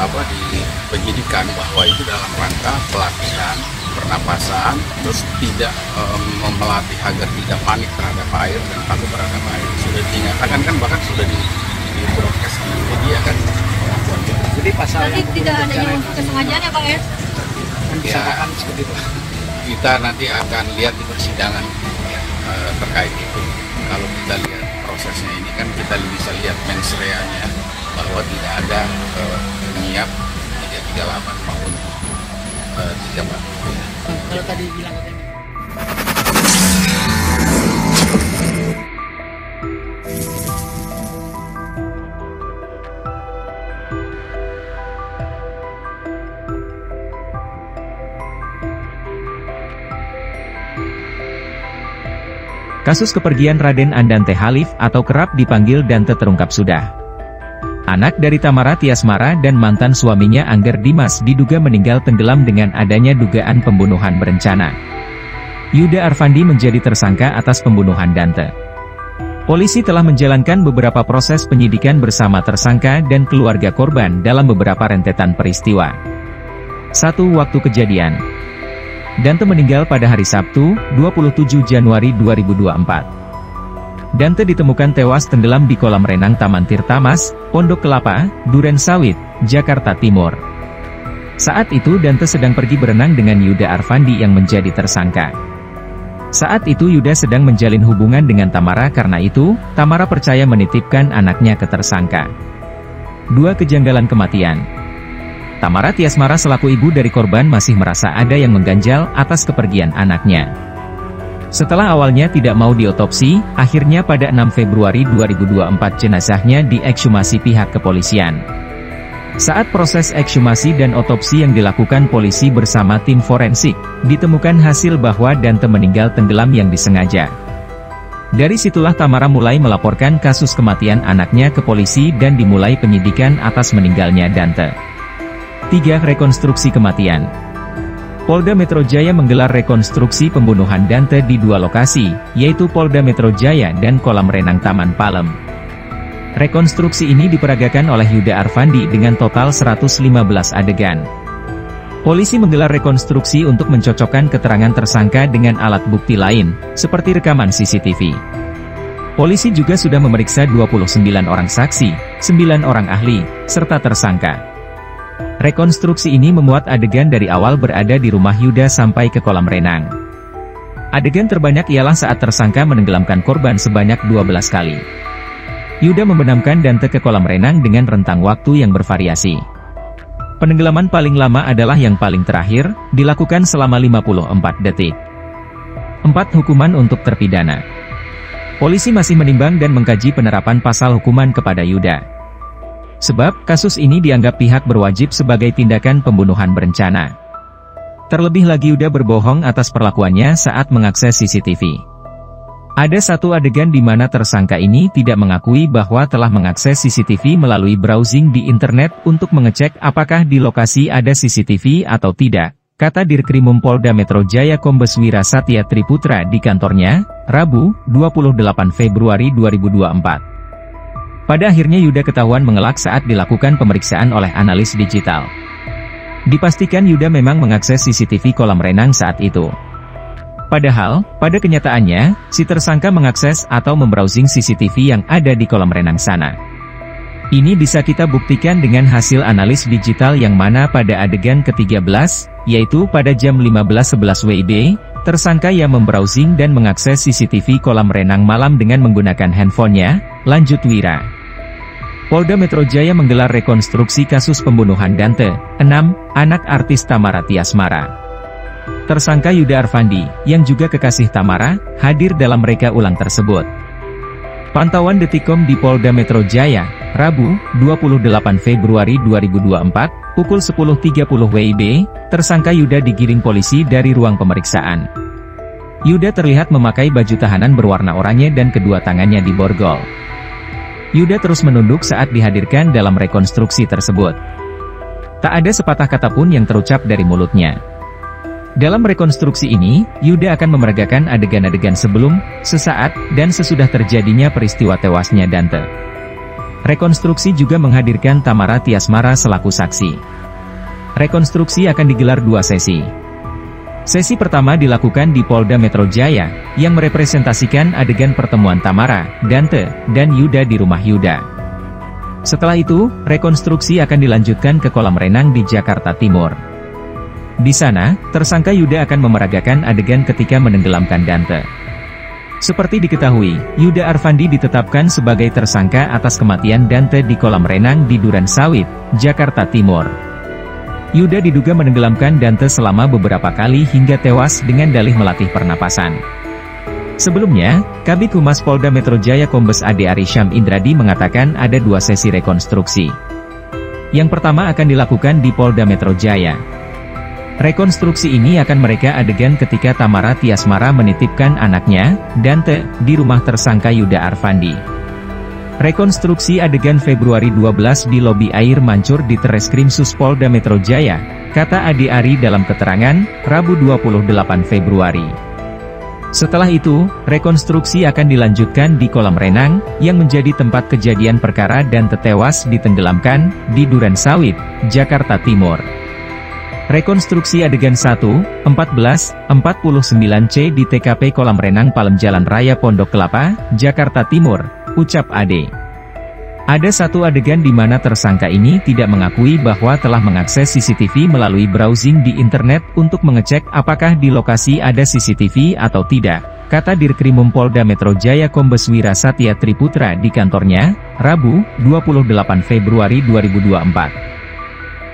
di penyidikan bahwa itu dalam rangka pelatihan pernapasan, terus tidak melatih agar tidak panik terhadap air dan takut terhadap air. Sudah dinyatakan kan, bahkan sudah di broadcast di media kan. Jadi pasal nanti tidak adanya unsur kesengajaan ya Pak ya? Ya, seperti itu. Kita nanti akan lihat di persidangan ya, terkait itu. Kalau kita lihat prosesnya ini kan kita bisa lihat mens reanya bahwa tidak ada niat 338 maupun 34. Kalau tadi bilang kasus kepergian Raden Andante Halif atau kerap dipanggil Dante terungkap sudah. Anak dari Tamara Tiasmara dan mantan suaminya Angger Dimas diduga meninggal tenggelam dengan adanya dugaan pembunuhan berencana. Yuda Arfandi menjadi tersangka atas pembunuhan Dante. Polisi telah menjalankan beberapa proses penyidikan bersama tersangka dan keluarga korban dalam beberapa rentetan peristiwa. 1. Waktu kejadian. Dante meninggal pada hari Sabtu, 27 Januari 2024. Dante ditemukan tewas tenggelam di kolam renang Taman Tirta Mas, Pondok Kelapa, Duren Sawit, Jakarta Timur. Saat itu Dante sedang pergi berenang dengan Yuda Arfandi yang menjadi tersangka. Saat itu Yuda sedang menjalin hubungan dengan Tamara, karena itu, Tamara percaya menitipkan anaknya ke tersangka. 2. Kejanggalan kematian. Tamara Tiasmara selaku ibu dari korban masih merasa ada yang mengganjal atas kepergian anaknya. Setelah awalnya tidak mau diotopsi, akhirnya pada 6 Februari 2024 jenazahnya diekshumasi pihak kepolisian. Saat proses ekshumasi dan otopsi yang dilakukan polisi bersama tim forensik, ditemukan hasil bahwa Dante meninggal tenggelam yang disengaja. Dari situlah Tamara mulai melaporkan kasus kematian anaknya ke polisi dan dimulai penyidikan atas meninggalnya Dante. 3. Rekonstruksi kematian. Polda Metro Jaya menggelar rekonstruksi pembunuhan Dante di 2 lokasi, yaitu Polda Metro Jaya dan kolam renang Taman Palem. Rekonstruksi ini diperagakan oleh Yuda Arfandi dengan total 115 adegan. Polisi menggelar rekonstruksi untuk mencocokkan keterangan tersangka dengan alat bukti lain, seperti rekaman CCTV. Polisi juga sudah memeriksa 29 orang saksi, 9 orang ahli, serta tersangka. Rekonstruksi ini memuat adegan dari awal berada di rumah Yuda sampai ke kolam renang. Adegan terbanyak ialah saat tersangka menenggelamkan korban sebanyak 12 kali. Yuda membenamkan Dante ke kolam renang dengan rentang waktu yang bervariasi. Penenggelaman paling lama adalah yang paling terakhir, dilakukan selama 54 detik. 4. Hukuman untuk terpidana. Polisi masih menimbang dan mengkaji penerapan pasal hukuman kepada Yuda. Sebab, kasus ini dianggap pihak berwajib sebagai tindakan pembunuhan berencana. Terlebih lagi Yuda berbohong atas perlakuannya saat mengakses CCTV. Ada satu adegan di mana tersangka ini tidak mengakui bahwa telah mengakses CCTV melalui browsing di internet untuk mengecek apakah di lokasi ada CCTV atau tidak, kata Dirkrimum Polda Metro Jaya Kombes Wira Satya Triputra di kantornya, Rabu, 28 Februari 2024. Pada akhirnya Yuda ketahuan mengelak saat dilakukan pemeriksaan oleh analis digital. Dipastikan Yuda memang mengakses CCTV kolam renang saat itu. Padahal, pada kenyataannya, si tersangka mengakses atau membrowsing CCTV yang ada di kolam renang sana. Ini bisa kita buktikan dengan hasil analis digital yang mana pada adegan ke-13, yaitu pada jam 15.11 WIB, tersangka yang membrowsing dan mengakses CCTV kolam renang malam dengan menggunakan handphonenya, lanjut Wira. Polda Metro Jaya menggelar rekonstruksi kasus pembunuhan Dante, 6, anak artis Tamara Tiasmara. Tersangka Yuda Arfandi, yang juga kekasih Tamara, hadir dalam reka ulang tersebut. Pantauan Detikcom di Polda Metro Jaya, Rabu, 28 Februari 2024, pukul 10.30 WIB, tersangka Yuda digiring polisi dari ruang pemeriksaan. Yuda terlihat memakai baju tahanan berwarna oranye dan kedua tangannya diborgol. Yuda terus menunduk saat dihadirkan dalam rekonstruksi tersebut. Tak ada sepatah kata pun yang terucap dari mulutnya. Dalam rekonstruksi ini, Yuda akan memeragakan adegan-adegan sebelum, sesaat, dan sesudah terjadinya peristiwa tewasnya Dante. Rekonstruksi juga menghadirkan Tamara Tiasmara selaku saksi. Rekonstruksi akan digelar 2 sesi. Sesi pertama dilakukan di Polda Metro Jaya, yang merepresentasikan adegan pertemuan Tamara, Dante, dan Yuda di rumah Yuda. Setelah itu, rekonstruksi akan dilanjutkan ke kolam renang di Jakarta Timur. Di sana, tersangka Yuda akan memeragakan adegan ketika menenggelamkan Dante. Seperti diketahui, Yuda Arfandi ditetapkan sebagai tersangka atas kematian Dante di kolam renang di Duren Sawit, Jakarta Timur. Yuda diduga menenggelamkan Dante selama beberapa kali hingga tewas dengan dalih melatih pernapasan. Sebelumnya, Kabid Humas Polda Metro Jaya Kombes Ade Arysyam Indradi mengatakan ada 2 sesi rekonstruksi. Yang pertama akan dilakukan di Polda Metro Jaya. Rekonstruksi ini akan mereka adegan ketika Tamara Tiasmara menitipkan anaknya, Dante, di rumah tersangka Yuda Arfandi. Rekonstruksi adegan Februari 12 di lobi air mancur di Treskrimsus Polda Metro Jaya, kata Ade Ari dalam keterangan, Rabu 28 Februari. Setelah itu, rekonstruksi akan dilanjutkan di kolam renang, yang menjadi tempat kejadian perkara dan tewas ditenggelamkan, di Duren Sawit, Jakarta Timur. Rekonstruksi adegan 1, 14, 49C di TKP Kolam Renang Palem Jalan Raya Pondok Kelapa, Jakarta Timur, ucap Ade. Ada 1 adegan di mana tersangka ini tidak mengakui bahwa telah mengakses CCTV melalui browsing di internet untuk mengecek apakah di lokasi ada CCTV atau tidak, kata Dirkrimum Polda Metro Jaya Kombes Wira Satya Triputra di kantornya, Rabu, 28 Februari 2024.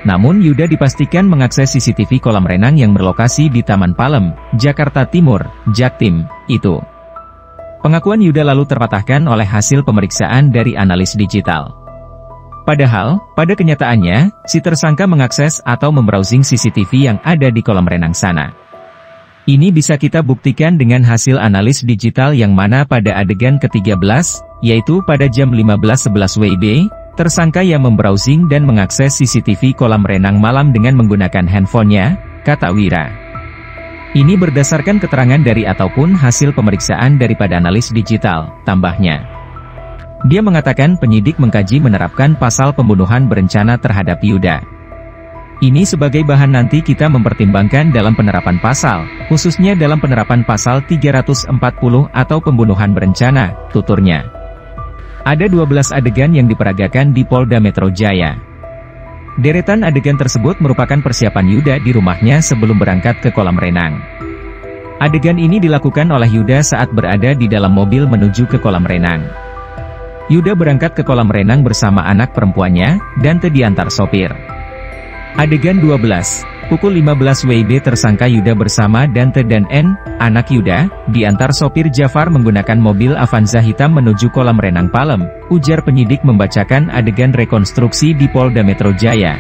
Namun Yuda dipastikan mengakses CCTV kolam renang yang berlokasi di Taman Palem, Jakarta Timur, Jaktim, itu. Pengakuan Yuda lalu terpatahkan oleh hasil pemeriksaan dari analis digital. Padahal, pada kenyataannya, si tersangka mengakses atau membrowsing CCTV yang ada di kolam renang sana. Ini bisa kita buktikan dengan hasil analis digital yang mana pada adegan ke-13, yaitu pada jam 15.11 WIB, tersangka yang membrowsing dan mengakses CCTV kolam renang malam dengan menggunakan handphonenya, kata Wira. Ini berdasarkan keterangan dari ataupun hasil pemeriksaan daripada analis digital, tambahnya. Dia mengatakan penyidik mengkaji menerapkan pasal pembunuhan berencana terhadap Yuda. Ini sebagai bahan nanti kita mempertimbangkan dalam penerapan pasal, khususnya dalam penerapan pasal 340 atau pembunuhan berencana, tuturnya. Ada 12 adegan yang diperagakan di Polda Metro Jaya. Deretan adegan tersebut merupakan persiapan Yuda di rumahnya sebelum berangkat ke kolam renang. Adegan ini dilakukan oleh Yuda saat berada di dalam mobil menuju ke kolam renang. Yuda berangkat ke kolam renang bersama anak perempuannya, dan diantar sopir. Adegan 12, pukul 15 WIB tersangka Yuda bersama Dante dan N, anak Yuda, diantar sopir Jafar menggunakan mobil Avanza hitam menuju kolam renang Palem, ujar penyidik membacakan adegan rekonstruksi di Polda Metro Jaya.